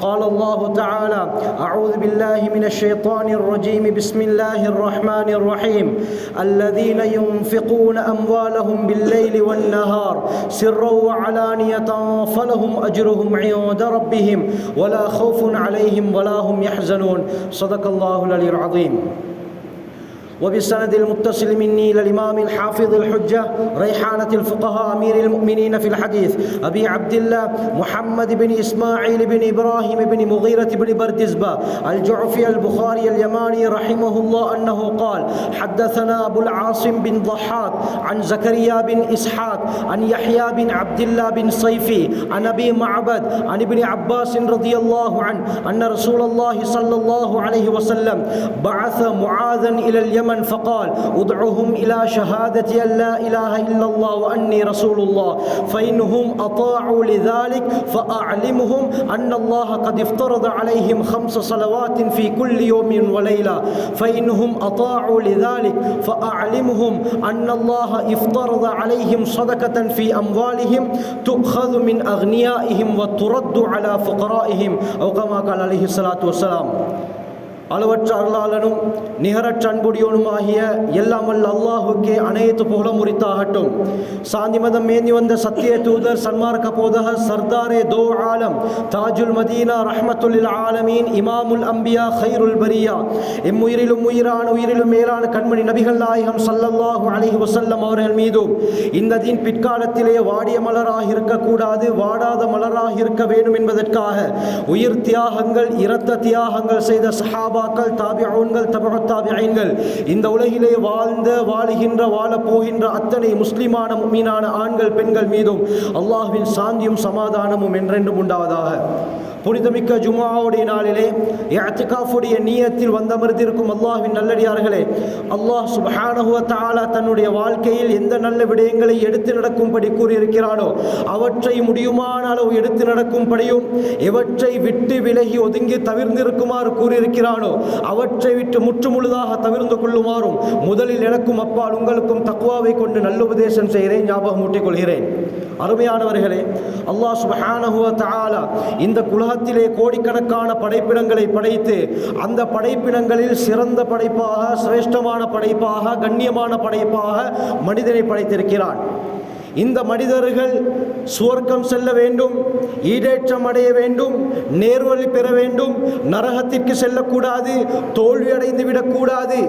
قال الله تعالى: أعوذ بالله من الشيطان الرجيم بسم الله الرحمن الرحيم الذين ينفقون أموالهم بالليل والنهار سرا وعلانية فلهم أجرهم عند ربهم ولا خوف عليهم ولا هم يحزنون. صدق الله العلي العظيم. وبالسند المتصل مني إلى الإمام الحافظ الحجة ريحانة الفقهاء أمير المؤمنين في الحديث أبي عبد الله محمد بن إسماعيل بن إبراهيم بن مغيرة بن بردزبة الجعفي البخاري اليماني رحمه الله أنه قال: حدثنا أبو العاصم بن ضحاك عن زكريا بن إسحاق عن يحيى بن عبد الله بن صيفي عن أبي معبد عن ابن عباس رضي الله عنه أن رسول الله صلى الله عليه وسلم بعث معاذا إلى اليمن فقال: ادعهم إلى شهادة أن لا إله إلا الله وأني رسول الله فإنهم أطاعوا لذلك فأعلمهم أن الله قد افترض عليهم 5 صلوات في كل يوم وليلة فإنهم أطاعوا لذلك فأعلمهم أن الله افترض عليهم صدقة في أموالهم تؤخذ من أغنيائهم وترد على فقرائهم أو كما قال عليه الصلاة والسلام. அளவற்ற அருளாளனும் நிகரற்ற அன்புடையோனுமாகிய எல்லாம் வல்ல அல்லாஹுக்கே அனைத்து புகழும் உரித்தாகட்டும். சாந்தி மதம் மேந்தி வந்த சத்திய தூதர் சன்மார்க்க போதகர் சர்தாரே தோ ஆலம் தாஜுல் மதீனா ரஹ்மத்துல் ஆலமீன் இமாமுல் அம்பியா ஹைருல் பரியா எம்முயிரிலும் உயிரான உயிரிலும் மேலான கண்மணி நபிகள் நாயகம் ஸல்லல்லாஹு அலைஹி வஸல்லம் அவர்கள் மீதும் இந்த தீன் பிற்காலத்திலே வாடிய மலராக இருக்கக்கூடாது, வாடாத மலராக இருக்க வேண்டும் என்பதற்காக உயிர் தியாகங்கள் இரத்த தியாகங்கள் செய்த சஹாபாக்கள் தாபிஊன்கள் தபஉத் தாபிஈன்கள் இந்த உலகிலே வாழுகின்ற வாழப் போகின்ற அத்தனை முஸ்லிமான முஃமினான ஆண்கள் பெண்கள் மீதும் அல்லாஹ்வின் சாந்தியும் சமாதானமும் என்றென்றும் உண்டாவதாக. புனிதமிக்க ஜும்ஆவுடைய நாளிலே இஅ்திகாஃபுடைய நியத்தில் வந்தமர்ந்திருக்கும் அல்லாஹ்வின் நல்லடியார்களே, அல்லாஹ் சுப்ஹானஹு வ தஆலா தன்னுடைய வாழ்க்கையில் எந்த நல்ல விடயங்களை எடுத்து நடக்கும்படி கூறியிருக்கிறானோ அவற்றை முடியுமான அளவு எடுத்து நடக்கும்படியும் எவற்றை விட்டு விலகி ஒதுங்கி தவிர்ந்திருக்குமாறு கூறியிருக்கிறானோ அவற்றை விட்டு முற்றுமுழுதாக தவிர்ந்து கொள்ளுமாறும் முதலில் எனக்கும் அப்பால் உங்களுக்கும் தக்வாவை கொண்டு நல்ல உபதேசம் செய்கிறேன், ஞாபகம் ஊட்டிக் கொள்கிறேன். அருமையானவர்களே, அல்லாஹ் சுப்ஹானஹு வ தஆலா இந்த உலகத்திலே கோடிக்கணக்கான படைப்பினங்களை படைத்து அந்த படைப்பினங்களில் சிறந்த படைப்பாக, சிரேஷ்டமான படைப்பாக, கண்ணியமான படைப்பாக மனிதனை படைத்திருக்கிறான். இந்த மனிதர்கள் சுவர்க்கம் செல்ல வேண்டும், ஈடேற்றம் அடைய வேண்டும், நேர்வழி பெற வேண்டும், நரகத்திற்கு செல்லக்கூடாது, தோல்வியடைந்து விடக்கூடாது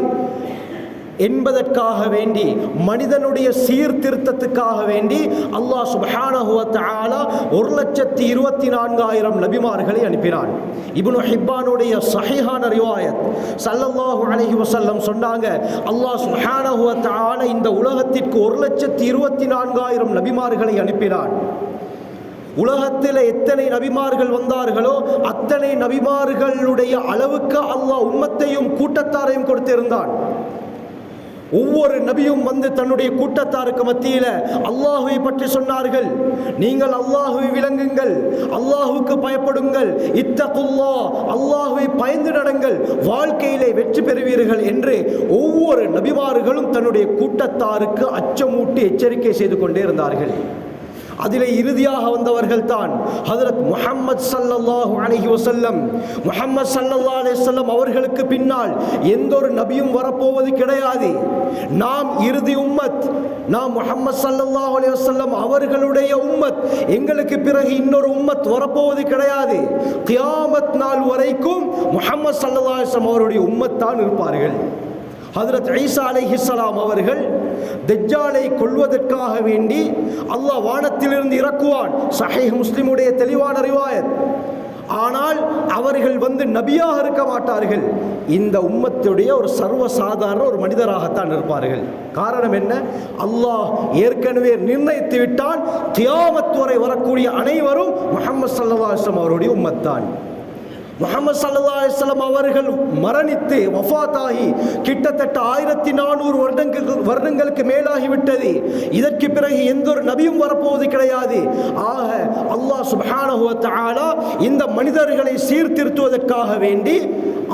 என்பதற்காக வேண்டி, மனிதனுடைய சீர்திருத்தத்துக்காக வேண்டி அல்லாஹ் சுப்ஹானஹு வ தஆலா 1,24,000 நபிமார்களை அனுப்பினான். இப்னு ஹிப்பானுடைய ஸஹீஹான ரிவாயத் ஸல்லல்லாஹு அலைஹி வஸல்லம் சொன்னாங்க, அல்லாஹ் சுப்ஹானஹு வ தஆலா இந்த உலகத்திற்கு 1,24,000 நபிமார்களை அனுப்பினான். உலகத்தில் எத்தனை நபிமார்கள் வந்தார்களோ அத்தனை நபிமார்களுடைய அளவுக்கு அல்லாஹ் உம்மத்தையும் கூட்டத்தாரையும் கொடுத்திருந்தான். ஒவ்வொரு நபியும் வந்து தன்னுடைய கூட்டத்தாருக்கு மத்தியில் அல்லாஹுவை பற்றி சொன்னார்கள். நீங்கள் அல்லாஹுவை விளங்குங்கள், அல்லாஹுக்கு பயப்படுங்கள், இத்தகுல்லாஹ், அல்லாஹுவை பயந்து நடங்கள், வாழ்க்கையிலே வெற்றி பெறுவீர்கள் என்று ஒவ்வொரு நபிமார்களும் தன்னுடைய கூட்டத்தாருக்கு அச்சமூட்டி எச்சரிக்கை செய்து கொண்டே இருந்தார்கள். அதிலே இறுதியாக வந்தவர்கள் தான் ஹஜ்ரத் முஹம்மது ஸல்லல்லாஹு அலைஹி வஸல்லம். முஹம்மது ஸல்லல்லாஹு அலைஹி வஸல்லம் அவர்களுக்கு பின்னால் எந்த ஒரு நபியும் வரப்போவது கிடையாது. நாம் இறுதி உம்மத், நாம் முஹம்மது ஸல்லல்லாஹு அலைஹி வஸல்லம் அவர்களுடைய உம்மத். எங்களுக்கு பிறகு இன்னொரு உம்மத் வரப்போவது கிடையாது. கியாமத் நாள் வரைக்கும் முஹம்மது ஸல்லல்லாஹு அலைஹி வஸல்லம் அவருடைய உம்மத் தான் இருப்பார்கள். ஹஜ்ரத் ஈசா அலைஹிஸ்ஸலாம் அவர்கள் தஜ்ஜாலை கொல்வதற்காக வேண்டி அல்லாஹ் வானத்திலிருந்து இறக்குவான். சஹீஹ் முஸ்லிமுடைய தெளிவான ரிவாயத். ஆனால் அவர்கள் வந்து நபியாக இருக்க மாட்டார்கள். இந்த உம்மத்துடைய ஒரு சர்வசாதாரண ஒரு மனிதராகத்தான் இருப்பார்கள். காரணம் என்ன? அல்லாஹ் ஏற்கனவே நிர்ணயித்து விட்டான், கியாமத் வரை வரக்கூடிய அனைவரும் முஹம்மது ஸல்லல்லாஹு அலைஹி வஸல்லம் அவருடைய உம்மத் தான். முஹம்மது ஸல்லல்லாஹு அலைஹி வஸல்லம் அவர்கள் மரணித்து வஃபாத்தாகி கிட்டத்தட்ட 1400 வருடங்களுக்கு மேலாகிவிட்டது. இதற்கு பிறகு எந்த ஒரு நபியும் வரப்போவது கிடையாது. ஆக அல்லாஹ் சுப்ஹானஹு வ தஆலா இந்த மனிதர்களை சீர்திருத்துவதற்காக வேண்டி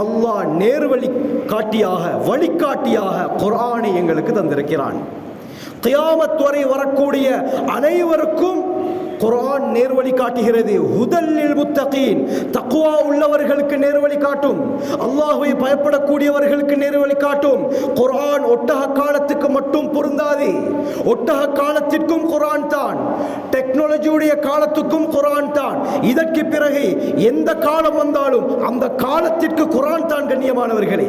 அல்லாஹ் நேர்வழி காட்டியாக, வழிகாட்டியாக குர்ஆனை எங்களுக்கு தந்திருக்கிறான். கியாமத் வரை வரக்கூடிய அனைவருக்கும் குர்ஆன் நேர்வழி காட்டுகிறது. ஹுதல்லில் முத்தகீன், தக்வா உள்ளவர்களுக்கு நேர்வழி காட்டும், அல்லாஹ்வை பயப்படக்கூடியவர்களுக்கு நேர்வழி காட்டும். குர்ஆன் ஒட்டக காலத்துக்கு மட்டும் பொருந்தாது. ஒட்டக காலத்திற்கும் குர்ஆன் தான், டெக்னாலஜியுடைய காலத்துக்கும் குர்ஆன் தான். இதற்கு பிறகு எந்த காலம் வந்தாலும் அந்த காலத்திற்கு குர்ஆன் தான் கண்ணியமானவர்களே.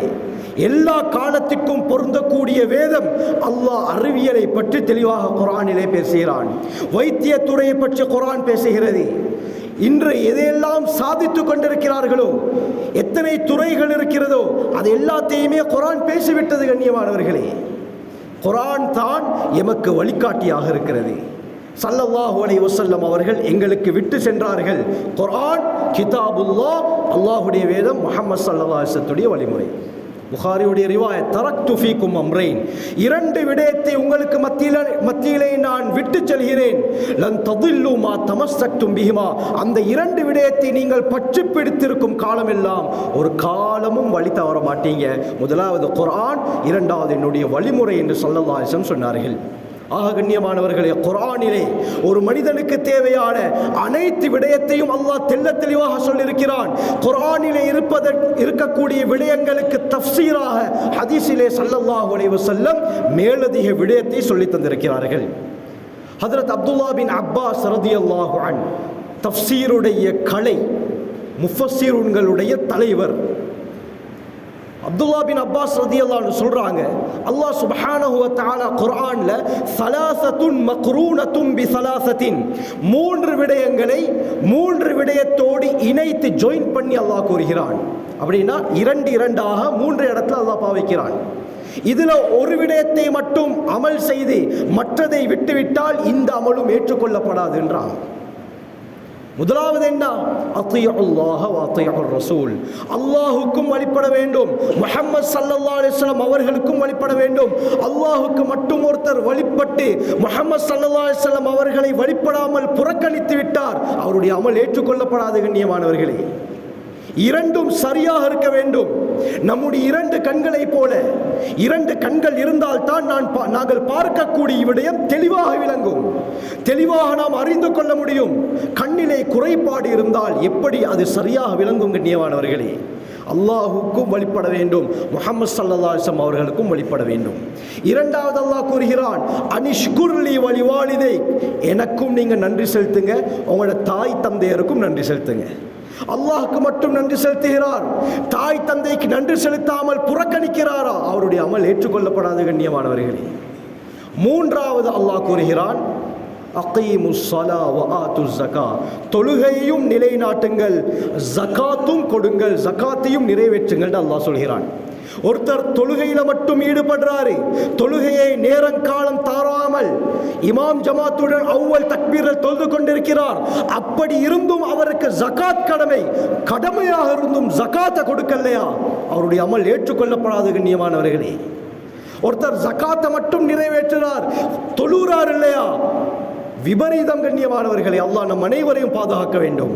எல்லா காலத்திற்கும் பொருந்தக்கூடிய வேதம். அல்லாஹ் அறிவியலை பற்றி தெளிவாக குர்ஆனிலே பேசுகிறான். வைத்திய துறையை பற்றி குர்ஆன் பேசுகிறது. இன்று எதையெல்லாம் சாதித்துக் கொண்டிருக்கிறார்களோ, எத்தனை துறைகள் இருக்கிறதோ, அது எல்லாத்தையுமே குர்ஆன் பேசிவிட்டது கண்ணியமானவர்களே. குர்ஆன் தான் எமக்கு வழிகாட்டியாக இருக்கிறது. ஸல்லல்லாஹு அலைஹி வஸல்லம் அவர்கள் எங்களுக்கு விட்டு சென்றார்கள் குர்ஆன், கிதாபுல்லாஹ், அல்லாஹ்வுடைய வேதம், முஹம்மது ஸல்லல்லாஹு அலைஹி வஸல்லத்துடைய வழிமுறை. புகாரியுடைய ரிவாயத், தரக்து ஃபீக்கும் அம்ரைன், இரண்டு விடயத்தை உங்களுக்கு மத்தியிலே நான் விட்டு செல்கிறேன். லன் ததில்லு மா தமஸ்ஸக்தும் பிஹிமா, அந்த இரண்டு விடயத்தை நீங்கள் பற்றி பிடித்திருக்கும் காலமெல்லாம் ஒரு காலமும் வழி தவற மாட்டீங்க. முதலாவது குர்ஆன், இரண்டாவது என்னுடைய வழிமுறை என்று ஸல்லல்லாஹு அலைஹி வஸல்லம் சொன்னார்கள். ஆக கண்ணியமானவர்களே, குர்ஆனிலே ஒரு மனிதனுக்கு தேவையான அனைத்து விடயத்தையும் அல்லாஹ் தெள்ள தெளிவாக சொல்லியிருக்கிறான். குர்ஆனிலே இருக்கக்கூடிய விடயங்களுக்கு தஃப்சீராக ஹதீஸிலே ஸல்லல்லாஹு அலைஹி வஸல்லம் மேலதிக விடயத்தை சொல்லி தந்திருக்கிறார்கள். ஹஜ்ரத் அப்துல்லா பின் அப்பாஸ் ரலியல்லாஹு அன்ஹு தஃப்சீருடைய கலை, முஃபஸ்ஸிருன்களுடைய தலைவர் அப்துல்லா பின் அப்பாஸ் ரலியல்லாஹு அன்ஹு சொல்றாங்க, அல்லாஹ் சுப்ஹானஹு வ தஆலா குர்ஆன்ல ஸலாஸத்துன் மக்ரூனத்துன் பி ஸலாஸத்தின், மூன்று விடயங்களை மூன்று விடயத்தோடு இணைத்து ஜாயின் பண்ணி அல்லாஹ் கூறுகிறான். அப்படின்னா இரண்டு இரண்டாக மூன்று இடத்துல அல்லாஹ் பாவிக்கிறான். இதுல ஒரு விடயத்தை மட்டும் அமல் செய்து மற்றதை விட்டுவிட்டால் இந்த அமலும் ஏற்றுக்கொள்ளப்படாது என்றான். முதலாவது என்ன? அத்தியுல்லாஹ வ அத்தியுர் ரசூல், அல்லாஹுக்கும் வழிபட வேண்டும், முஹம்மது ஸல்லல்லாஹு அலைஹி வஸல்லம் அவர்களுக்கும் வழிபட வேண்டும். அல்லாஹுக்கு மட்டும் ஒருத்தர் வழிபட்டு முஹம்மது ஸல்லல்லாஹு அலைஹி வஸல்லம் அவர்களை வழிபடாமல் புறக்கணித்து விட்டார், அவருடைய அமல் ஏற்றுக்கொள்ளப்படாது கண்ணியமானவர்களே. இரண்டும் சரியாக இருக்க வேண்டும். நம்முடைய இரண்டு கண்களை போல இரண்டு கண்கள் இருந்தால் தான் நாங்கள் பார்க்கக்கூடிய விடயம் தெளிவாக விளங்கும், தெளிவாக நாம் அறிந்து கொள்ள முடியும். கண்ணிலே குறைபாடு இருந்தால் எப்படி அது சரியாக விளங்கும் கண்ணியமானவர்களே? அல்லாஹுக்கும் வழிபட வேண்டும், முஹம்மது ஸல்லல்லாஹு அலைஹி வஸல்லம் அவர்களுக்கும் வழிபட வேண்டும். இரண்டாவது அல்லாஹ் கூறுகிறான், அனிஷ்குர்லி வலிவாலிதை, எனக்கும் நீங்க நன்றி செலுத்துங்க, உங்களோட தாய் தந்தையருக்கும் நன்றி செலுத்துங்க. அல்லாஹ்க்கு மட்டும் நன்றி செலுத்துகிறார், தாய் தந்தைக்கு நன்றி செலுத்தாமல் புறக்கணிக்கிறாரா, அவருடைய அமல் ஏற்றுக்கொள்ளப்படாத கண்ணியமானவர்களே. மூன்றாவது அல்லாஹ் கூறுகிறான், அகீமுஸ் ஸலா வ ஆத்துஸ் ஸகா, தொழுகையையும் நிலைநாட்டுங்கள், ஜகாத்தும் கொடுங்கள், ஜகாத்தையும் நிறைவேற்றுங்கள் அல்லாஹ் சொல்கிறான். ஒருத்தர் தொழுகையில மட்டும் ஈடுபடுறாரு, தொழுகையை நேரங்காலம் தாராமல் இமாம் ஜமாத்துடன் அவ்வல் தக்பீரில் தொழுது கொண்டிருக்கிறார். அப்படி இருந்தும் அவருக்கு ஜகாத் கடமையாக இருந்தும் ஜகாத்தை கொடுக்கலையா, அவருடைய அமல் ஏற்றுக்கொள்ளப்படாத கண்ணியமானவர்களே. ஒருத்தர் ஜகாத்தை மட்டும் நிறைவேற்றுறார், தொழுகிறார் இல்லையா, விபரீதம் கண்ணியமானவர்களே. அல்லாஹ் நம் அனைவரையும் பாதுகாக்க வேண்டும்.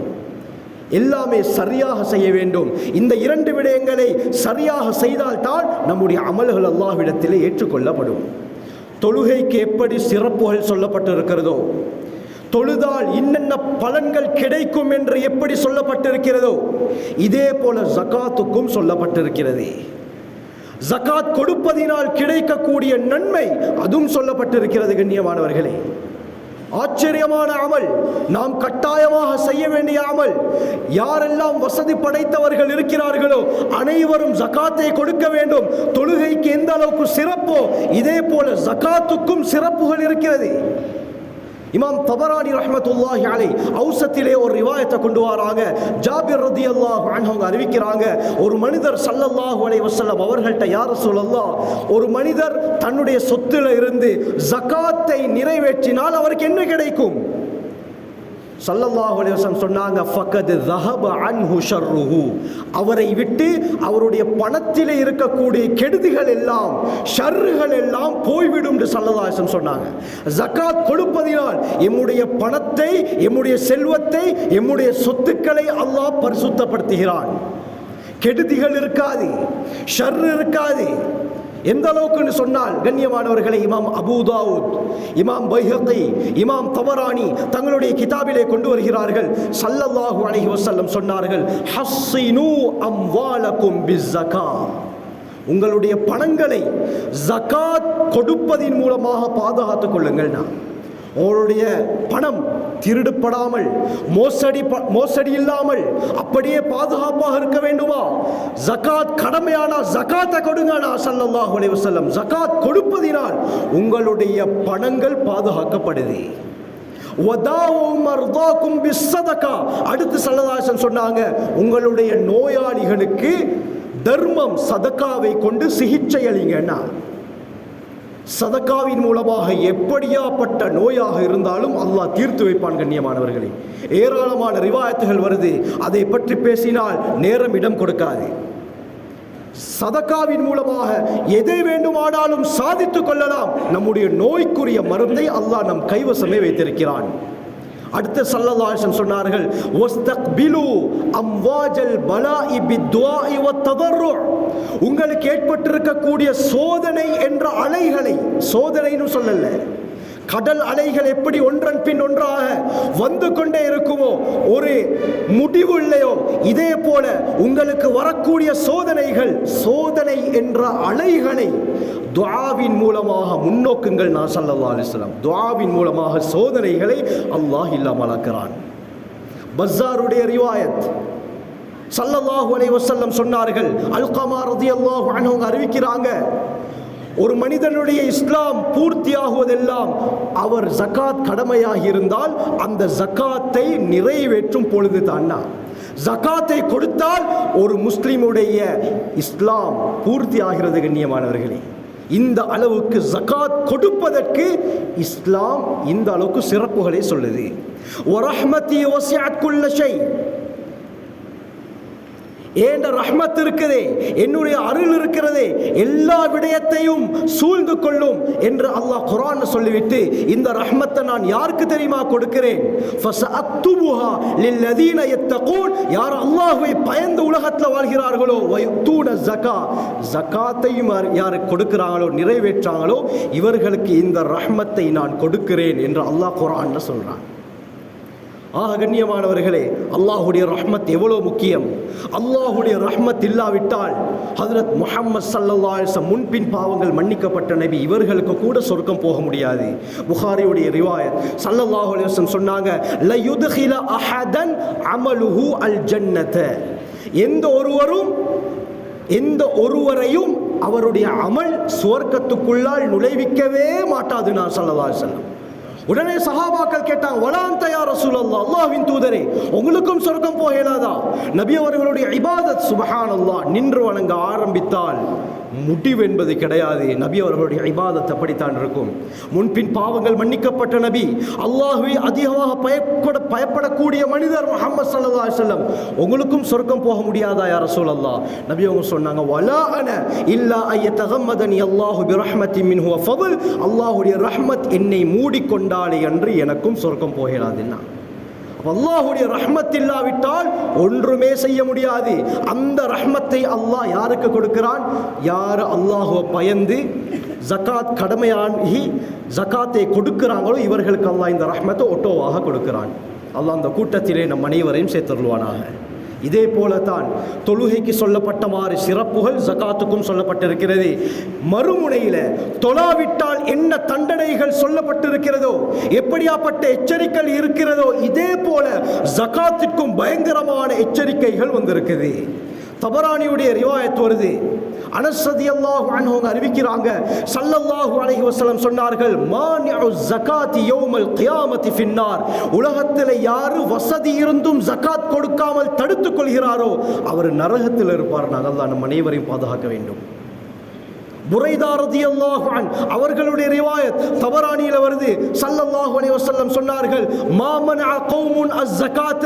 எல்லாமே சரியாக செய்ய வேண்டும். இந்த இரண்டு விடயங்களை சரியாக செய்தால்தான் நம்முடைய அமல்கள் அல்லாஹ்விடத்திலே ஏற்றுக்கொள்ளப்படும். தொழுகைக்கு எப்படி சிறப்புகள் சொல்லப்பட்டிருக்கிறதோ, தொழுதால் இன்னென்ன பலன்கள் கிடைக்கும் என்று எப்படி சொல்லப்பட்டிருக்கிறதோ, இதே போல ஜகாத்துக்கும் சொல்லப்பட்டிருக்கிறது. ஜகாத் கொடுப்பதினால் கிடைக்கக்கூடிய நன்மை அதுவும் சொல்லப்பட்டிருக்கிறது கண்ணியமானவர்களே. ஆச்சரியமான அமல், நாம் கட்டாயமாக செய்ய வேண்டிய அமல். யாரெல்லாம் வசதி படைத்தவர்கள் இருக்கிறார்களோ அனைவரும் ஜகாத்தை கொடுக்க வேண்டும். தொழுகைக்கு எந்த அளவுக்கு சிறப்போ இதே போல ஜகாத்துக்கும் சிறப்புகள் இருக்கிறது. இமாம் தபரானி ரஹ்மத்துல்லாஹி அலைஹி ஔசத்திலே ஒரு ரிவாயத்தை கொண்டு வராங்க. ஜாபிர் ரலியல்லாஹு அன்ஹு அறிவிக்கிறாங்க, ஒரு மனிதர் ஸல்லல்லாஹு அலைஹி வஸல்லம் அவர்கள்ட்ட, யா ரசூலல்லாஹ், ஒரு மனிதர் தன்னுடைய சொத்துல இருந்து ஜகாத்தை நிறைவேற்றினால் அவருக்கு என்ன கிடைக்கும்? ஸல்லல்லாஹு அலைஹி வஸல்லம் சொன்னாங்க, ஃபகத் ஸஹப அன்ஹு ஷர்ருஹு, அவரை விட்டு அவருடைய பணத்திலே இருக்கக்கூடிய கெடுதிகள் எல்லாம், ஷர்றுகள் எல்லாம் போய்விடும் என்று ஸல்லல்லாஹு அலைஹி வஸல்லம் சொன்னாங்க. ஜகாத் கொடுப்பதினால் எம்முடைய பணத்தை, எம்முடைய செல்வத்தை, எம்முடைய சொத்துக்களை அல்லாஹ் பரிசுத்தப்படுத்துகிறான். கெடுதிகள் இருக்காது, ஷர்று இருக்காது. எந்த அளவுக்கு சொன்னால் கண்ணியமானவர்களை, இமாம் அபூ தாவூத், இமாம் பைஹகி, இமாம் தபரானி தங்களுடைய கிதாபிலே கொண்டு வருகிறார்கள். ஸல்லல்லாஹு அலைஹி வஸல்லம் சொன்னார்கள், ஹஸ்ஸினு அம்வாலகும் பிஸ்ஸகா, உங்களுடைய பணங்களை ஜகாத் கொடுப்பதின் மூலமாக பாதுகாத்துக் கொள்ளுங்கள். உங்களுடைய பணம் திருடுப்படாமல், மோசடி இல்லாமல் அப்படியே பாதுகாப்பாக இருக்க வேண்டுமா? ஜகாத் கடமையானா ஜகாத்தை கொடுங்கனா ஸல்லல்லாஹு அலைஹி வஸல்லம். ஜகாத் கொடுப்பதினால் உங்களுடைய பணங்கள் பாதுகாக்கப்படுது. அடுத்து ஸல்லல்லாஹு அலைஹி வஸல்லம் சொன்னாங்க, உங்களுடைய நோயாளிகளுக்கு தர்மம் சதக்காவை கொண்டு சிகிச்சை அளிங்கன்னா, சதக்காவின் மூலமாக எப்படியாப்பட்ட நோயாக இருந்தாலும் அல்லாஹ் தீர்த்து வைப்பான். கண்ணியமானவர்களே, ஏராளமான ரிவாயத்துகள் வருது, அதை பற்றி பேசினால் நேரம் இடம் கொடுக்காது. சதக்காவின் மூலமாக எதை வேண்டுமானாலும் சாதித்துக் கொள்ளலாம். நம்முடைய நோய்க்குரிய மருந்தை அல்லாஹ் நம் கைவசமே வைத்திருக்கிறான். அடுத்து ஸல்லல்லாஹு அலைஹி வஸல்லம் சொன்னார்கள், வஸ்தக்பிலு அம்வாஜல் பலாஇ பித்துஆஇ வத்ததர்ரு, உங்களுக்கு ஏற்பட்டிருக்கக்கூடிய சோதனை என்ற அலைகளை, சோதனைன்னு சொல்லல, கடல் அலைகள் எப்படி ஒன்றன் பின் ஒன்றாக வந்து கொண்டே இருக்குமோ, ஒரு முடிவு இல்லையோ, இதே போல உங்களுக்கு வரக்கூடிய சோதனைகள், சோதனை என்ற அலைகளை துஆவின் மூலமாக முன்னோக்குங்கள். நான் ஸல்லல்லாஹு அலைஹி வஸல்லம், துஆவின் மூலமாக சோதனைகளை அல்லாஹ் இல்லாமலாக்குறான். பஸ்ஸாருடைய ரிவாயத், ஸல்லல்லாஹு அலைஹி வஸல்லம் சொன்னார்கள், அல்கமா ரலியல்லாஹு அன்ஹு அறிவிக்கிறாங்க, ஒரு மனிதனுடைய இஸ்லாம் பூர்த்தியாகுவதெல்லாம் அவர் ஜகாத் கடமையாகி இருந்தால் அந்த ஜகாத்தை நிறைவேற்றும் பொழுது தான். ஜகாத்தை கொடுத்தால் ஒரு முஸ்லிமுடைய இஸ்லாம் பூர்த்தி ஆகிறது. கண்ணியமானவர்களே, இந்த அளவுக்கு ஜகாத் கொடுப்பதற்கு இஸ்லாம் இந்த அளவுக்கு சிறப்புகளை சொல்லுது. வரஹ்மதி வஸிஅத் குல்ல ஷை, ஏண்ட ரஹ்மத் இருக்குதே, என்னுடைய அருள் இருக்கிறதே, எல்லா விடயத்தையும் சூழ்ந்து கொள்ளும் என்று அல்லாஹ் குர்ஆன் சொல்லிவிட்டு, இந்த ரஹ்மத்தை நான் யாருக்கு தெரியுமா கொடுக்கிறேன்? ஃபஸஅக்துபுஹா லில்லதீன யத்தகூன், யார் அல்லாஹ்வை பயந்து உலகத்தில் வாழ்கிறார்களோ, வயுத்தூன ஸகா, ஸகாத்தையும் யார் கொடுக்கிறாங்களோ, நிறைவேற்றாங்களோ, இவர்களுக்கு இந்த ரஹ்மத்தை நான் கொடுக்கிறேன் என்று அல்லாஹ் குர்ஆன்ல சொல்றான். ஆக கண்ணியமானவர்களே, அல்லாஹுடைய ரஹ்மத் எவ்வளவு முக்கியம். அல்லாஹுடைய ரஹ்மத் இல்லாவிட்டால் ஹஜ்ரத் முஹம்மது ஸல்லல்லாஹு அலைஹி வஸல்லம் முன்பின் பாவங்கள் மன்னிக்கப்பட்ட நபி, இவர்களுக்கு கூட சொர்க்கம் போக முடியாது. புகாரியுடைய ரிவாயத், ஸல்லல்லாஹு அலைஹி வஸல்லம் சொன்னாங்க, ல யுத்கில அஹதன் அமலுஹு அல் ஜன்னத, எந்த ஒருவரையும் அவருடைய அமல் சுவர்க்கத்துக்குள்ளால் நுழைவிக்கவே மாட்டாது. நான் ஸல்லல்லாஹு அலைஹி வஸல்லம். உடனே சஹாபாக்கள் கேட்டாங்க, வலாந்த யா ரசூலல்லாஹ், அல்லாஹ்வின் தூதரே, உங்களுக்கும் சொர்க்கம் போக இயலாதா? நபி அவர்களுடைய இபாதத் சுப்ஹானல்லாஹ், நின்று வணங்க ஆரம்பித்தால் முடிவு என்பது கிடையாது. நபி அவர்களுடைய இபாதத் அப்படித்தான் இருக்கும். முன்பின் பாவங்கள் மன்னிக்கப்பட்ட நபி, அல்லாஹ்வை அதிகமாக பயப்படக்கூடிய மனிதர் முஹம்மது ஸல்லல்லாஹு அலைஹி வஸல்லம், உங்களுக்கும் சொர்க்கம் போக முடியாதா யா ரசூலல்லாஹ்? நபி அவங்க சொன்னாங்க, வலா அன இல்லா அய்யதகம்மதனி அல்லாஹு பிரஹ்மத்தி மின்ஹு வ ஃபضல், அல்லாஹ்வுடைய ரஹ்மத் என்னை மூடிக்கொண்டாலே அன்று எனக்கும் சொர்க்கம் போகலாதுன்னா. அல்லாஹுடைய ரஹ்மத் இல்லாவிட்டால் ஒன்றுமே செய்ய முடியாது. அந்த ரஹ்மத்தை அல்லாஹ் யாருக்கு கொடுக்கிறான்? யார் அல்லாஹ்வை பயந்து ஜகாத் கடமையாகி ஜகாத்தை கொடுக்கிறாங்களோ இவர்களுக்கு அல்லாஹ் இந்த ரஹ்மத்தை ஒட்டோவாக கொடுக்கிறான். அல்லாஹ் அந்த கூட்டத்திலே நம் அனைவரையும் சேர்த்தருள்வானாக. இதே போலத்தான் தொழுகைக்கு சொல்லப்பட்டமாறு சிறப்புகள் ஜகாத்துக்கும் சொல்லப்பட்டிருக்கிறது. மறுமுனையில் தொழாவிட்டால் என்ன தண்டனைகள் சொல்லப்பட்டிருக்கிறதோ, எப்படியாப்பட்ட எச்சரிக்கை இருக்கிறதோ, இதே போல ஜகாத்திற்கும் பயங்கரமான எச்சரிக்கைகள் வந்திருக்குது. தபரானியுடைய ரிவாயத் வருது, அனஸ் ரலியல்லாஹு அன்ஹு அறிவிக்கிறாங்க, ஸல்லல்லாஹு அலைஹி வஸல்லம் சொன்னார்கள், மானிஉ ஸகாத்தி யௌமல் கியாமத்தி ஃபின்னார், உலகத்தில் யாரு வசதி இருந்தும் ஜகாத் கொடுக்காமல் தடுத்துக் கொள்கிறாரோ அவர் நரகத்தில் இருப்பார். அல்லாஹ் நம் அனைவரையும் பாதுகாக்க வேண்டும். புரைதா ரலியல்லாஹு அன்ஹு அவர்களுடைய ரிவாயத் தபரானியில் வருது, ஸல்லல்லாஹு அலைஹி வஸல்லம் சொன்னார்கள், மா மனஅ கௌமுன் அஸ்-ஸகாத,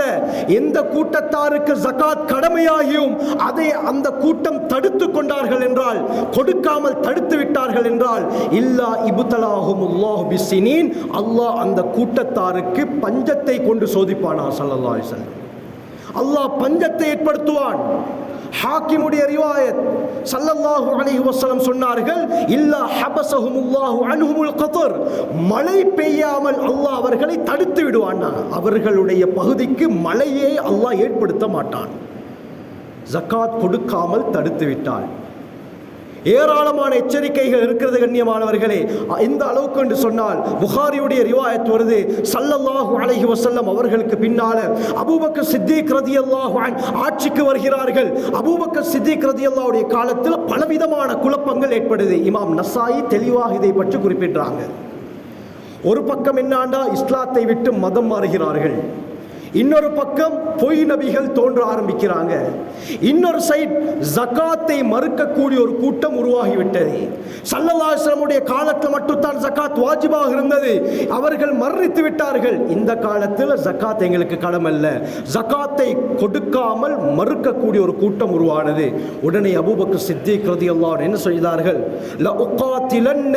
எந்த கூட்டத்தாருக்கு ஜகாத் கடமையாகியும் அதை அந்த கூட்டம் தடுத்து கொண்டார்கள் என்றால், கொடுக்காமல் தடுத்து விட்டார்கள் என்றால், இல்லா இப்தலாஹுமுல்லாஹு பிஸ்ஸினீன், அல்லாஹ் அந்த கூட்டத்தாருக்கு பஞ்சத்தை கொண்டு சோதிப்பானா. ஸல்லல்லாஹு அலைஹி வஸல்லம், அல்லாஹ் பஞ்சத்தை ஏற்படுத்துவான். ஹாக்கிமுடைய ரிவாயத், ஸல்லல்லாஹு அலைஹி வஸல்லம் சொன்னார்கள், இல்லா ஹபஸஹுமுல்லாஹு அன்ஹுமுல் கத்ர், மழை பெய்யாமல் அல்லாஹ் அவர்களை தடுத்து விடுவான். அவர்களுடைய பகுதிக்கு மழையை அல்லாஹ் ஏற்படுத்த மாட்டான். ஜகாத் கொடுக்காமல் தடுத்து விட்டான். ஏராளமான எச்சரிக்கைகள் இருக்கிறது கண்ணியமானவர்களே. இந்த அளவுக்கு என்று சொன்னால் புகாரியுடைய ரிவாயத் வருது, ஸல்லல்லாஹு அலைஹி வஸல்லம் அவர்களுக்கு பின்னால அபூபக்கர் சித்திக் ரலியல்லாஹு அன்ஹு ஆட்சிக்கு வருகிறார்கள். அபூபக்கர் சித்திக் ரலியல்லாஹுடைய காலத்தில் பலவிதமான குழப்பங்கள் ஏற்படுது. இமாம் நசாயி தெளிவாக இதை பற்றி குறிப்பிடுறாங்க. ஒரு பக்கம் என்னாண்டா இஸ்லாத்தை விட்டு மதம் மாறுகிறார்கள், இன்னொரு பக்கம் பொய் நபிகள் தோன்ற ஆரம்பிக்கிறாங்க, இன்னொரு சைட் ஜகாத்தை மறுக்கக்கூடிய ஒரு கூட்டம் உருவாகிவிட்டது. ஸல்லல்லாஹு அலைஹி வஸல்லம் காலத்தில் மட்டும்தான் ஜகாத் வாஜிபாக இருந்தது, அவர்கள் மரணித்து விட்டார்கள். இந்த காலத்தில் ஜகாத் எங்களுக்கு கடமல்ல, ஜகாத்தை கொடுக்காமல் மறுக்கக்கூடிய ஒரு கூட்டம் உருவானது. உடனே அபூபக்கர் சித்திக் ரலியல்லாஹு அன்ஹு என்ன செய்தார்கள், ல உகாத்திலன்ன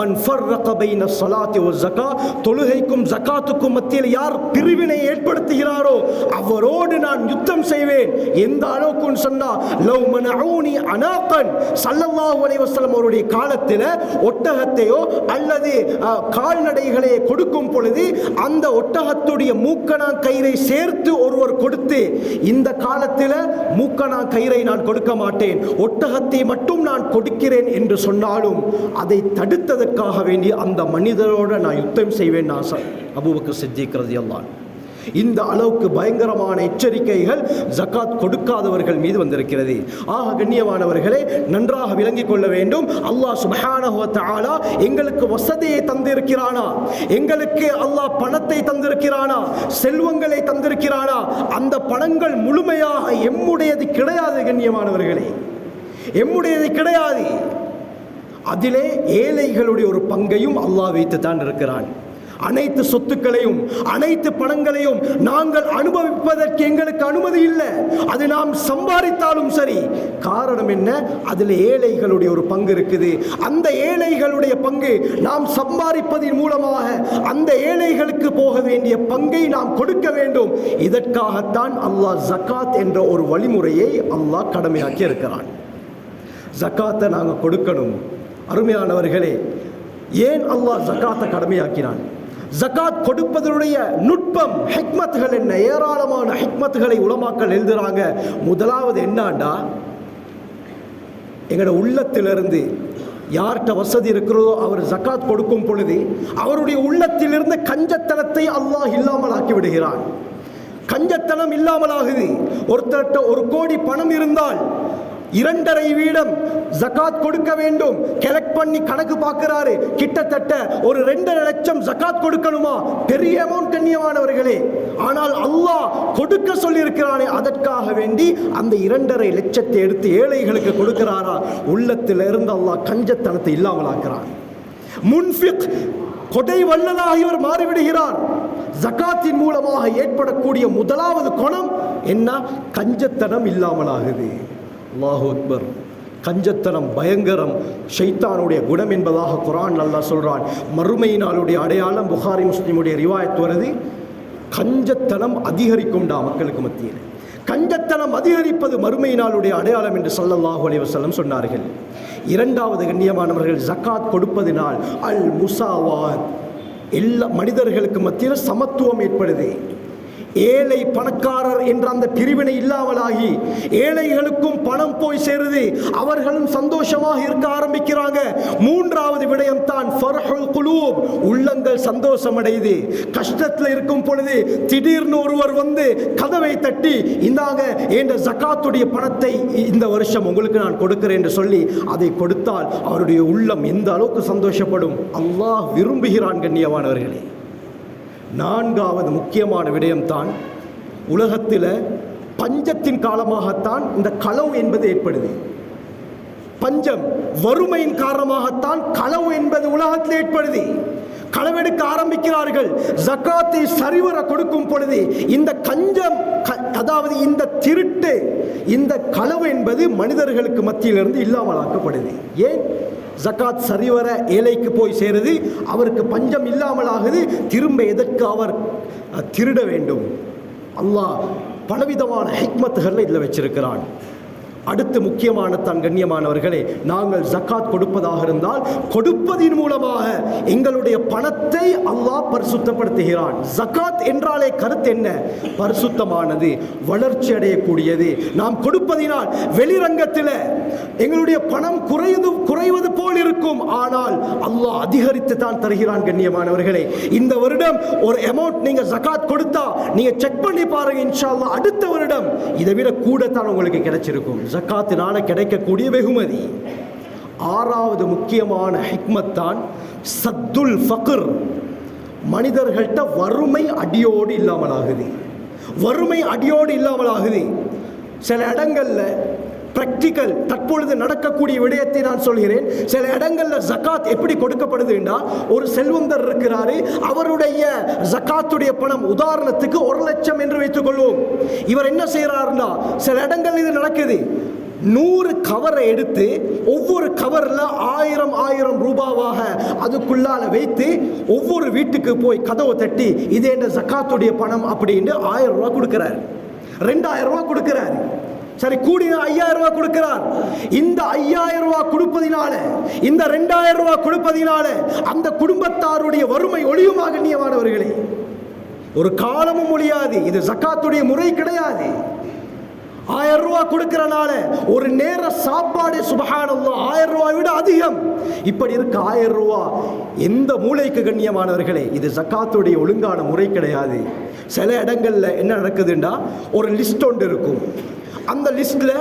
மன் ஃபர்ரக பைன ஸலாத்தி வ ஸகாத், தொழுகைக்கும் ஜகாத்துக்கும் மத்தியில் யார் பிரிவினை ஏற்படுத்த அவரோடு நான் யுத்தம் செய்வேன். எந்த அளவுக்கு சொன்னா, லவ் மனஊனி அனாகன், ஸல்லல்லாஹு அலைஹி வஸல்லம் அவருடைய காலத்தில் ஒட்டகத்தையோ அல்லது கால்நடைகளை கொடுக்கும் பொழுது அந்த ஒட்டகத்துடைய மூக்கணா கயிறை சேர்த்து ஒருவர் கொடுத்து, இந்த காலத்தில் மூக்கணா கயிறை நான் கொடுக்க மாட்டேன், ஒட்டகத்தை மட்டும் நான் கொடுக்கிறேன் என்று சொன்னாலும் அதை தடுத்ததற்காக வேண்டி அந்த மனிதரோடு நான் யுத்தம் செய்வேன். அபூபக்கர் சித்திக் ரலியல்லாஹு அன்ஹு. இந்த அளவுக்கு பயங்கரமான எச்சரிக்கைகள் ஜகாத் கொடுக்காதவர்கள் மீது வந்திருக்கிறது. ஆக கண்ணியமானவர்களே, நன்றாக விளங்கிக் கொள்ள வேண்டும். அல்லாஹ் சுப்ஹானஹு வ தஆலா எங்களுக்கு வசதியை தந்திருக்கிறானா, எங்களுக்கு அல்லாஹ் பணத்தை தந்திருக்கிறானா, செல்வங்களை தந்திருக்கிறானா, அந்த பணங்கள் முழுமையாக எம்முடையது கிடையாது கண்ணியமானவர்களே, எம்முடையது கிடையாது. அதிலே ஏழைகளுடைய ஒரு பங்கையும் அல்லாஹ் வைத்து தான் இருக்கிறான். அனைத்து சொத்துக்களையும் அனைத்து பணங்களையும் நாங்கள் அனுபவிப்பதற்கு எங்களுக்கு அனுமதி இல்லை, அது நாம் சம்பாதித்தாலும் சரி. காரணம் என்ன, அதில் ஏழைகளுடைய ஒரு பங்கு இருக்குது. அந்த ஏழைகளுடைய பங்கு நாம் சம்பாதிப்பதன் மூலமாக அந்த ஏழைகளுக்கு போக வேண்டிய பங்கை நாம் கொடுக்க வேண்டும். இதற்காகத்தான் அல்லாஹ் ஜகாத் என்ற ஒரு வழிமுறையை அல்லாஹ் கடமையாக்கி இருக்கிறான். ஜகாத்தை நாங்கள் கொடுக்கணும். அருமையானவர்களே, ஏன் அல்லாஹ் ஜகாத்தை கடமையாக்கினான்? ஜகாத் கொடுப்பதனுடைய நுட்பம், ஹிக்மத்துகள் என்ன? ஏராளமான ஹிக்மத்துகளை உலமாக்கள் எழுதுறாங்க. முதலாவது என்னண்டா, எங்களோட உள்ளத்திலிருந்து யார்கிட்ட வசதி இருக்கிறதோ அவர் ஜகாத் கொடுக்கும் பொழுது அவருடைய உள்ளத்திலிருந்து கஞ்சத்தனத்தை அல்லாஹ் இல்லாமல் ஆக்கி விடுகிறான். கஞ்சத்தனம் இல்லாமல் ஆகுது. ஒருத்தர்கிட்ட 1 கோடி பணம் இருந்தால் 2.5 வீதம் ஜகாத் கொடுக்க வேண்டும். கலெக்ட் பண்ணி கணக்கு பார்க்கிறாரு, கிட்டத்தட்ட ஒரு 2.5 லட்சம் ஜகாத் கொடுக்கணுமா? பெரிய அமௌண்ட் கண்ணியமானவர்களே. ஆனால் அல்லாஹ் கொடுக்க சொல்லி இருக்கிறானே, அதற்காக வேண்டி அந்த 2.5 லட்சத்தை எடுத்து ஏழைகளுக்கு கொடுக்கிறாரா? உள்ளத்தில் இருந்து அல்லாஹ் கஞ்சத்தனத்தை இல்லாமல் ஆக்குறான். முன்ஃபிக், கொடை வல்லலாக இவர் மாறிவிடுகிறார். ஜகாத்தின் மூலமாக ஏற்படக்கூடிய முதலாவது குணம் என்ன? கஞ்சத்தனம் இல்லாமல் ஆகுது. அல்லாஹு அக்பர். கஞ்சத்தனம் பயங்கரம், ஷைத்தானுடைய குணம் என்பதாக குர்ஆன் அல்லாஹ் சொல்றான். மறுமை நாளுடைய அடையாளம் புகாரி முஸ்லிமுடைய ரிவாயத் வருது. கஞ்சத்தனம் அதிகரிக்கும்டா மக்களுக்கு மத்தியில். கஞ்சத்தனம் அதிகரிப்பது மறுமை நாளுடைய அடையாளம் என்று ஸல்லல்லாஹு அலைஹி வஸல்லம் சொன்னார்கள். இரண்டாவது கண்ணியமானவர்கள், ஜகாத் கொடுப்பதினால் அல் முசாவாத், எல்லா மனிதர்களுக்கு மத்தியில் சமத்துவம் ஏற்படுது. ஏழை பணக்காரர் என்ற அந்த பிரிவினை இல்லாமலாகி ஏழைகளுக்கும் பணம் போய் சேருது, அவர்களும் சந்தோஷமாக இருக்க ஆரம்பிக்கிறாங்க. மூன்றாவது விடயம் தான் ஃபர்ஹுல் குலூப், உள்ளங்கள் சந்தோஷம் அடையுது. கஷ்டத்தில் இருக்கும் பொழுது திடீர்னு ஒருவர் வந்து கதவை தட்டி, இந்தாங்க என்ற ஜகாத்துடைய பணத்தை இந்த வருஷம் உங்களுக்கு நான் கொடுக்கிறேன் என்று சொல்லி அதை கொடுத்தால் அவருடைய உள்ளம் எந்த அளவுக்கு சந்தோஷப்படும். அல்லாஹ் விரும்புகிறான் கண்ணியமானவர்களே. நான்காவது முக்கியமான விடயம்தான், உலகத்தில் பஞ்சத்தின் காலமாகத்தான் இந்த களவு என்பது ஏற்படுது. பஞ்சம், வறுமையின் காரணமாகத்தான் களவு என்பது உலகத்தில் ஏற்படுது. களவெடுக்க ஆரம்பிக்கிறார்கள். ஜகாத்தை சரிவர கொடுக்கும் பொழுது இந்த கஞ்சம், அதாவது இந்த திருட்டு, இந்த களவு என்பது மனிதர்களுக்கு மத்தியிலிருந்து இல்லாமல் ஆக்கப்படுது. ஏன்? ஜகாத் சரிவர ஏழைக்கு போய் சேருது, அவருக்கு பஞ்சம் இல்லாமல் ஆகுது. திரும்ப எதற்கு அவர் திருட வேண்டும்? அல்லாஹ் பலவிதமான ஹிக்மத்துகளை இதில் வச்சிருக்கிறான். அடுத்து முக்கியமான தான் கண்ணியமானவர்களே, நாங்கள் ஜக்காத் கொடுப்பதாக இருந்தால் கொடுப்பதின் மூலமாக எங்களுடைய பணத்தை அல்லாஹ் பரிசுத்தப்படுத்துகிறான். ஜக்காத் என்றாலே கருத்து என்ன? பரிசுத்தமானது, வளர்ச்சி அடையக்கூடியது. நாம் கொடுப்பதினால் வெளிரங்கத்தில் எங்களுடைய பணம் குறைவது போல் இருக்கும், ஆனால் அல்லாஹ் அதிகரித்து தான் தருகிறான். கண்ணியமானவர்களே, இந்த வருடம் ஒரு அமௌண்ட் நீங்க ஜக்காத் கொடுத்தா நீங்க செக் பண்ணி பாருங்க, இன்ஷா அல்லாஹ் அடுத்த வருடம் இதை விட கூடத்தான் உங்களுக்கு கிடைச்சிருக்கும். ஜக்காத்தினால கிடைக்கக்கூடிய வெகுமதி. ஆறாவது முக்கியமான ஹிக்மத் தான் சத்துல் ஃபக்ர். மனிதர்கள்ட்ட வறுமை அடியோடு இல்லாமலாகுது. வறுமை அடியோடு இல்லாமலாகுது. சில இடங்கள்ல பிராக்டிக்கல் தற்பொழுது நடக்கக்கூடிய விடயத்தை நான் சொல்கிறேன். சில இடங்கள்ல ஜகாத் எப்படி கொடுக்கப்படுது என்றால், ஒரு செல்வந்தர் இருக்கிறாரு, அவருடைய ஜகாத்துடைய பணம் உதாரணத்துக்கு 1 லட்சம் என்று வைத்துக் கொள்வோம். இவர் என்ன செய்யறாருன்னா, சில இடங்கள் இது நடக்குது, 100 கவரை எடுத்து ஒவ்வொரு கவர்ல 1000 ரூபாவாக அதுக்குள்ளால வைத்து ஒவ்வொரு வீட்டுக்கு போய் கதவை தட்டி இது என்ன ஜகாத்துடைய பணம் அப்படின்னு 1000 ரூபாய் கொடுக்கிறார், 2000 ரூபாய் கொடுக்கிறார், சரி கூடிய 5000 ரூபாய் கொடுக்கிறார். இந்த 5000 ரூபாய் கொடுப்பதினால, இந்த 2000 ரூபாய் கொடுப்பதினால அந்த குடும்பத்தாருடைய வறுமை ஒழியுமா? கண்ணியமானவர்களே, ஒரு காலமும் ஒழியாது. இது ஜகாத்துடைய முறை கிடையாது. 1000 ரூபாய் கொடுக்கிறனால ஒரு நேர சாப்பாடு சுப்ஹானல்லாஹ் 1000 ரூபாய் விட அதிகம். இப்படி இருக்க 1000 ரூபாய் எந்த மூளைக்கு? கண்ணியமானவர்களே, இது ஜகாத்துடைய ஒழுங்கான முறை கிடையாது. சில இடங்கள்ல என்ன நடக்குதுன்னா, ஒரு லிஸ்ட் ஒன்று இருக்கும், அந்த லிஸ்ட்ல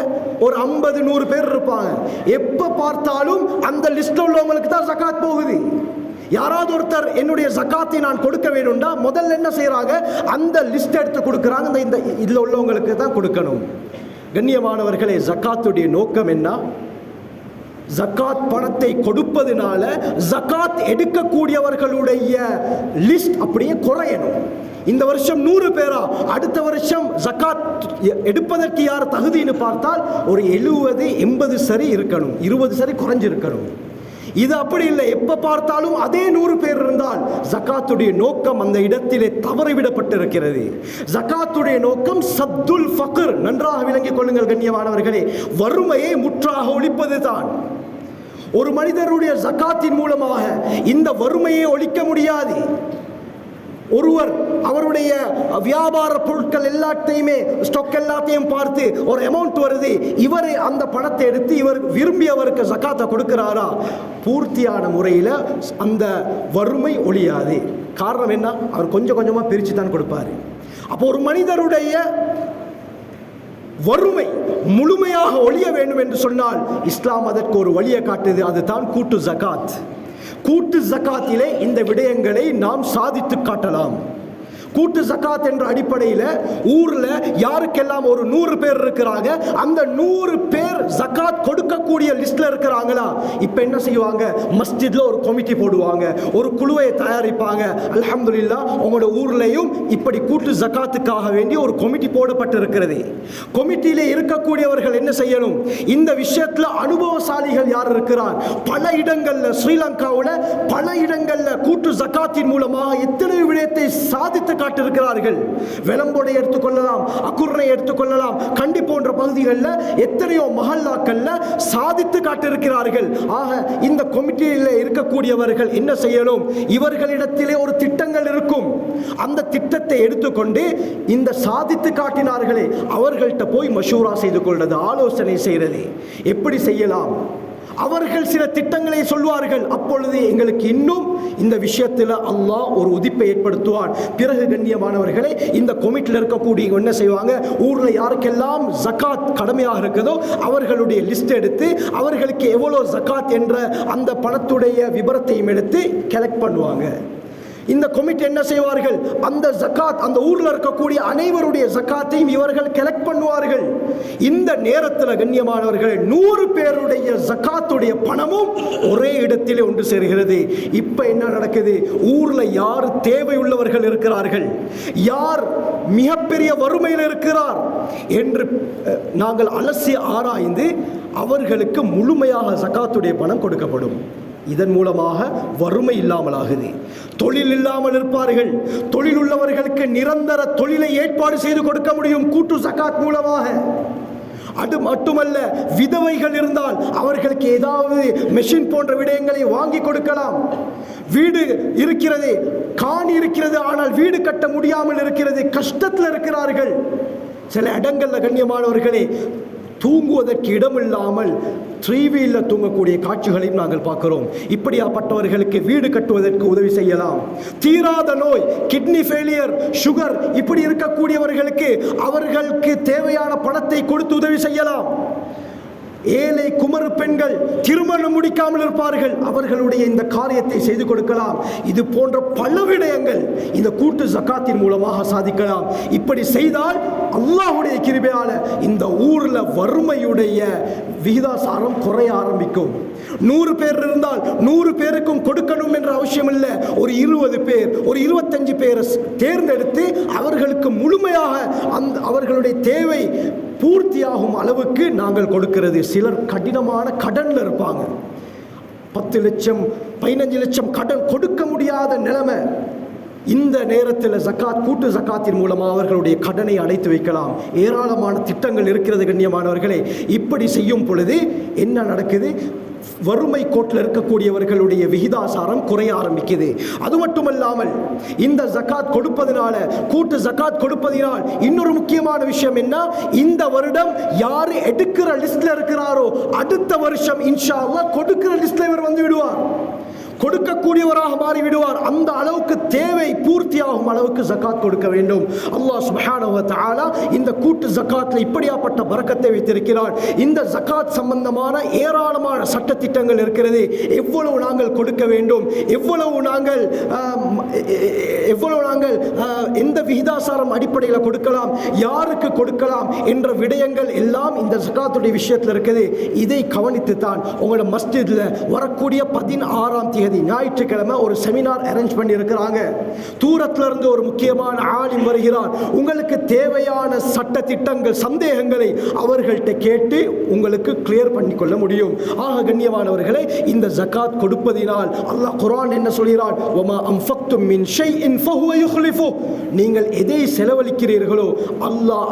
ஒரு 50-100 பேர் இருப்பாங்க. எப்ப பார்த்தாலும் அந்த லிஸ்ட்ல உள்ளவங்களுக்கு தான் ஜகாத் போகுது. யாராவது ஒருத்தர் என்னுடைய ஜகாத்தை நான் கொடுக்க வேணும்னா முதல்ல என்ன செய்யறாங்க, அந்த லிஸ்ட் எடுத்து கொடுக்கறாங்க, இந்த இதுல உள்ளவங்களுக்கு தான் கொடுக்கணும். கண்ணியமானவர்களே, ஜகாத்துடைய நோக்கம் என்ன? ஜகாத் பணத்தை கொடுப்பதனால ஜகாத் எடுக்கக்கூடியவர்களுடைய லிஸ்ட் அப்படியே குறையணும். இந்த வருஷம் 100 பேரா, அடுத்த வருஷம் ஜகாத் எடுப்பதற்கு யார் தகுதின்னு பார்த்தால் ஒரு 70-80 சரி இருக்கணும், 20 சரி குறைஞ்சிருக்கணும். இது அப்படி இல்லை. எப்ப பார்த்தாலும் அதே 100 பேர் இருந்தால் ஜகாத்துடைய நோக்கம் அந்த இடத்திலே தவறிவிடப்பட்டிருக்கிறது. ஜகாத்துடைய நோக்கம் சத்துல் ஃபக்ர். நன்றாக விளங்கிக் கொள்ளுங்கள் கண்ணியமானவர்களே, வறுமையை முற்றாக ஒழிப்பது தான். ஒரு மனிதருடைய ஜகாத்தின் மூலமாக இந்த வறுமையை ஒழிக்க முடியாது. ஒருவர் அவருடைய வியாபார பொருட்கள் எல்லாத்தையுமே ஸ்டாக் எல்லாத்தையும் பார்த்து ஒரு அமௌண்ட் வருது, இவர் அந்த பணத்தை எடுத்து இவர் விரும்பியவருக்கு ஜகாத்தை கொடுக்கிறாரா, பூர்த்தியான முறையில் அந்த வறுமை ஒழியாது. காரணம் என்ன? அவர் கொஞ்சம் கொஞ்சமா பிரித்து தான் கொடுப்பாரு. அப்போ ஒரு மனிதருடைய வறுமை முழுமையாக ஒழிய வேண்டும் என்று சொன்னால் இஸ்லாம் அதற்கு ஒரு வழியை காட்டுது. அதுதான் கூட்டு ஜகாத். கூட்டு ஜகாத்திலே இந்த விடயங்களை நாம் சாதித்து காட்டலாம். கூட்டு ஜகாத் என்ற அடிப்படையில் ஊர்ல யாருக்கெல்லாம் ஒரு 100 பேர் இருக்கிறாங்க, அந்த 100 பேர் ஜகாத் கொடுக்கக்கூடிய லிஸ்ட்ல இருக்கிறாங்களா, இப்ப என்ன செய்வாங்க, மஸ்ஜித்ல ஒரு கமிட்டி போடுவாங்க, ஒரு குழுவை தயாரிப்பாங்க. அல்ஹம்துலில்லாஹ் உங்களோட ஊர்லயும் இப்படி கூட்டு ஜகாத்துக்காக வேண்டி ஒரு கமிட்டி போடப்பட்டிருக்கிறது. கமிட்டியிலே இருக்கக்கூடியவர்கள் என்ன செய்யணும், இந்த விஷயத்துல அனுபவசாலிகள் யார் இருக்கிறார், பல இடங்கள்ல ஸ்ரீலங்காவில் பல இடங்கள்ல கூட்டு ஜகாத்தின் மூலமாக எத்தனை விடயத்தை சாதித்து காட்டிருக்கிறார்கள். வெளம்போடை எடுத்துக்கொள்ளலாம், அக்குர்னை எடுத்துக்கொள்ளலாம், கண்டி போன்ற பகுதிகளில் எத்தனையோ மஹல்லாக்கள்ல சாதித்து காட்டிருக்கிறார்கள். ஆக இந்த கமிட்டியில் இருக்கக்கூடியவர்கள் என்ன செய்யணும், இவர்களிடத்திலே ஒரு திட்டங்கள் இருக்கும், அந்த திட்டத்தை எடுத்துக்கொண்டு இந்த சாதித்து காட்டினார்களே அவர்கள்ட்ட போய் மஷூரா செய்து கொள்வது, ஆலோசனை செய்கிறது, எப்படி செய்யலாம். அவர்கள் சில திட்டங்களை சொல்வார்கள். அப்பொழுது எங்களுக்கு இன்னும் இந்த விஷயத்தில் அல்லாஹ் ஒரு உதிப்பை ஏற்படுத்துவான். பிறகு கண்ணியமானவர்களே, இந்த கமிட்டியில் இருக்கக்கூடிய என்ன செய்வாங்க, ஊரில் யாருக்கெல்லாம் ஜகாத் கடமையாக இருக்குதோ அவர்களுடைய லிஸ்ட் எடுத்து அவர்களுக்கு எவ்வளோ ஜகாத் என்ற அந்த பணத்துடைய விபரத்தையும் எடுத்து கலெக்ட் பண்ணுவாங்க. இந்த கமிட்டி என்ன செய்வார்கள், அந்த ஜகாத் அந்த ஊரில் இருக்கக்கூடிய அனைவருடைய ஜகாத்தையும் இவர்கள் கலெக்ட் பண்ணுவார்கள். இந்த நேரத்தில் கண்ணியமானவர்கள் 100 பேருடைய ஜகாத்துடைய பணமும் ஒரே இடத்திலே ஒன்று சேர்கிறது. இப்ப என்ன நடக்குது, ஊர்ல யார் தேவையுள்ளவர்கள் இருக்கிறார்கள், யார் மிகப்பெரிய வறுமையில் இருக்கிறார் என்று நாங்கள் அலசி ஆராய்ந்து அவர்களுக்கு முழுமையாக ஜகாத்துடைய பணம் கொடுக்கப்படும். இதன் மூலமாக வறுமை இல்லாமல் ஆகுது. தொழில் இல்லாமல் இருப்பார்கள், தொழில் உள்ளவர்களுக்கு நிரந்தர தொழிலை ஏற்பாடு செய்து கொடுக்க முடியும் கூட்டு ஜகாத் மூலமாக. அது மட்டுமல்ல, விதவைகள் இருந்தால் அவர்களுக்கு ஏதாவது மெஷின் போன்ற விடயங்களை வாங்கி கொடுக்கலாம். வீடு இருக்கிறது, காணி இருக்கிறது, ஆனால் வீடு கட்ட முடியாமல் இருக்கிறது, கஷ்டத்தில் இருக்கிறார்கள். சில இடங்கள்ல கண்ணியமானவர்களே தூங்குவதற்கு இடமில்லாமல் 3 தூங்கக்கூடிய காட்சிகளையும் நாங்கள் பார்க்கிறோம். இப்படியாப்பட்டவர்களுக்கு வீடு கட்டுவதற்கு உதவி செய்யலாம். தீராத நோய், கிட்னி ஃபெயிலியர், சுகர், இப்படி இருக்கக்கூடியவர்களுக்கு அவர்களுக்கு தேவையான பணத்தை கொடுத்து உதவி செய்யலாம். ஏழை குமரு பெண்கள் திருமணம் முடிக்காமல் இருப்பார்கள், அவர்களுடைய இந்த காரியத்தை செய்து கொடுக்கலாம். இது போன்ற பல விடயங்கள் இந்த கூட்டு ஜகாத்தின் மூலமாக சாதிக்கலாம். இப்படி செய்தால் அல்லாஹ்வுடைய கிருபையால இந்த ஊர்ல வறுமையுடைய விகிதாசாரம் குறைய ஆரம்பிக்கும். 100 பேர் இருந்தால் 100 பேருக்கும் கொடுக்கணும் என்ற அவசியம் இல்லை. ஒரு 20 பேர், ஒரு 25 பேரை தேர்ந்தெடுத்து அவர்களுக்கு முழுமையாக அவர்களுடைய தேவை பூர்த்தியாகும் அளவுக்கு நாங்கள் கொடுக்கிறது. சிலர் கடினமான கடன்ல இருப்பாங்க, 10 லட்சம் 15 லட்சம் கடன் கொடுக்க முடியாத நிலைமை. இந்த நேரத்தில் ஜகாத், கூட்டு ஜகாத்தின் மூலமாக அவர்களுடைய கடனை அடைத்து வைக்கலாம். ஏராளமான திட்டங்கள் இருக்கிறது கண்ணியமானவர்களே. இப்படி செய்யும் பொழுது என்ன நடக்குது? வறுமை கோட்டில் இருக்கக்கூடியவர்களுடைய விகிதாசாரம் குறைய ஆரம்பிக்குது. அது மட்டுமல்லாமல் இந்த ஜகாத் கொடுப்பதனால, கூட்டு ஜகாத் கொடுப்பதனால் இன்னொரு முக்கியமான விஷயம் என்ன? இந்த வருடம் யாரு எடுக்கிற லிஸ்ட்ல இருக்கிறாரோ அடுத்த வருஷம் இன்ஷா அல்லாஹ் கொடுக்கிற லிஸ்ட்ல இவர் வந்து விடுவார், கொடுக்கக்கூடியவராக மாறிவிடுவார். அந்த அளவுக்கு தேவை பூர்த்தியாகும் அளவுக்கு ஜகாத் கொடுக்க வேண்டும். அல்லாஹ் சுப்ஹானஹு வ தஆலா இந்த கூட்டு ஜகாத்தில் இப்படியாப்பட்ட பரக்கத்தை வைத்திருக்கிறார். இந்த ஜகாத் சம்பந்தமான ஏராளமான சட்டத்திட்டங்கள் இருக்கிறது. எவ்வளவு நாங்கள் கொடுக்க வேண்டும், எவ்வளவு நாங்கள் எந்த விகிதாசாரம் அடிப்படையில் கொடுக்கலாம், யாருக்கு கொடுக்கலாம் என்ற விடயங்கள் எல்லாம் இந்த ஜகாத்துடைய விஷயத்தில் இருக்குது. இதை கவனித்து தான் உங்களோட மஸ்ஜிதில் வரக்கூடிய 16ஆம் தேதி ஞாயிற்றுக்கிழமை ஒரு செமினார் அரேஞ்ச் பண்ணி இருக்கிறாங்க. தூரத்துல இருந்து ஒரு முக்கியமான ஆலிம் வருகிறார். உங்களுக்கு தேவையான சட்ட திட்டங்கள், சந்தேகங்களை அவர்கள்ட்ட கேட்டு உங்களுக்கு கிளியர் பண்ணி கொள்ள முடியும். ஆக கண்ணியமானவர்களே, இந்த ஜகாத் கொடுப்பதினால் அல்லாஹ் குர்ஆன் என்ன சொல்கிறான்? வமா அன்ஃபக்தும் மின் ஷைஇன் ஃபஹுவ யுக்லிஃபு. நீங்கள் எதை செலவழிக்கிறீர்களோ அல்லாஹ்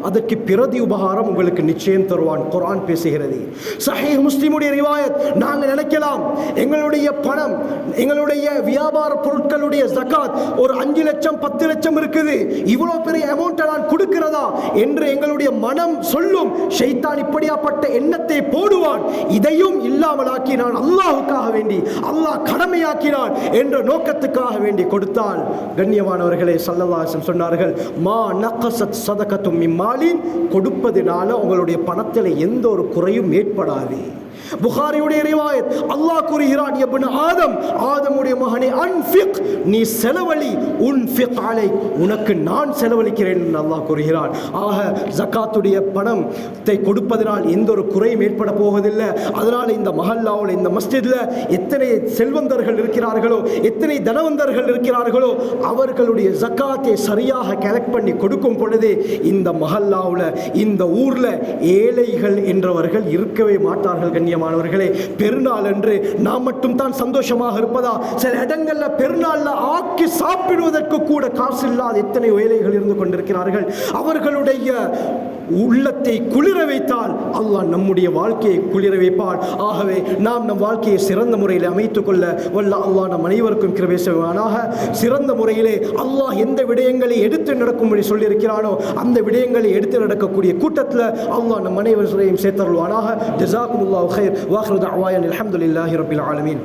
அதற்கு பிரதி உபகாரம் உங்களுக்கு நிச்சயம் தருவான். குர்ஆன் பேசுகிறது. சஹீஹ் முஸ்லிமுடைய ரிவாயத். நாங்கள் நினைக்கலாம் எங்களுடைய பணம், எங்களுடைய வியாபார பொருட்களுடைய ஜகாத் ஒரு 5 லட்சம் 10 லட்சம் இருக்குது, இவ்வளவு பெரிய அமௌண்ட்டை நான் கொடுக்கிறதா என்று எங்களுடைய மனம் சொல்லும். ஷைத்தான் இப்படியாப்பட்ட எண்ணத்தை போடுவான். இதையும் இல்லாமலாக்கி நான் அல்லாஹ்வுக்காக வேண்டி, அல்லாஹ் கடமையாக்கினான் என்ற நோக்கத்துக்காக வேண்டி கொடுத்தால், கண்ணியமானவர்களே, ஸல்லல்லாஹு அலைஹி வஸல்லம் சொன்னார்கள், மா நகஸத் ஸதகத்தும் மின் மாலின். கொடுப்பதினால உங்களுடைய பணத்தில் எந்த ஒரு குறையும் ஏற்படாது. புகாரியுடைய ரிவாயத். அல்லாஹ் கூறுகிறான், இப்னு ஆதம், ஆதமுடைய மகனே, அன்ஃபிக், நீ செலவழி, உன்ஃபிக் அலை, உனக்கு நான் செலவழிக்கிறேன் என்று அல்லாஹ் கூறுகிறான். ஆக ஜகாத்துடைய பணத்தை கொடுப்பதனால் எந்த ஒரு குறையும் ஏற்பட போவதில்லை. அதனால் இந்த மஹல்லாவில், இந்த மஸ்ஜிதில் எத்தனை செல்வந்தர்கள் இருக்கிறார்களோ, எத்தனை தனவந்தர்கள் இருக்கிறார்களோ, அவர்களுடைய ஜகாத்தை சரியாக கலெக்ட் பண்ணி கொடுக்கும் பொழுது இந்த மஹல்லாவில், இந்த ஊரில் ஏழைகள் என்றவர்கள் இருக்கவே மாட்டார்கள். கண்ணியமானவர்களே, பெருநாள் என்று நாம் மட்டும் தான் சந்தோஷமாக இருப்பதா? சில இடங்களில் பெருநாள்ல ஆக்கி சாப்பிடுவதற்கு கூட காசு இல்லாத எத்தனை ஏழைகள் இருந்து கொண்டிருக்கிறார்கள். அவர்களுடைய உள்ளத்தை குளிர வைத்தால் அல்லாஹ் நம்முடைய வாழ்க்கையை குளிர வைப்பான். ஆகவே நாம் நம் வாழ்க்கையை சிறந்த முறையில் அமைத்துக் கொள்ள வல்ல அல்லாஹ் நம் அனைவருக்கும் கிருபை செய்வானாக. சிறந்த முறையிலே அல்லாஹ் எந்த விடயங்களை எடுத்து நடக்கும்படி சொல்லியிருக்கிறானோ அந்த விடயங்களை எடுத்து நடக்கக்கூடிய கூட்டத்தில் அல்லாஹ் நம் அனைவரையும் சேர்த்தருள்வானாக. ஜஸாக்குமுல்லாஹு கைர். வாஹிரு தஅவானா அல்ஹம்துலில்லாஹி ரப்பில் ஆலமீன்.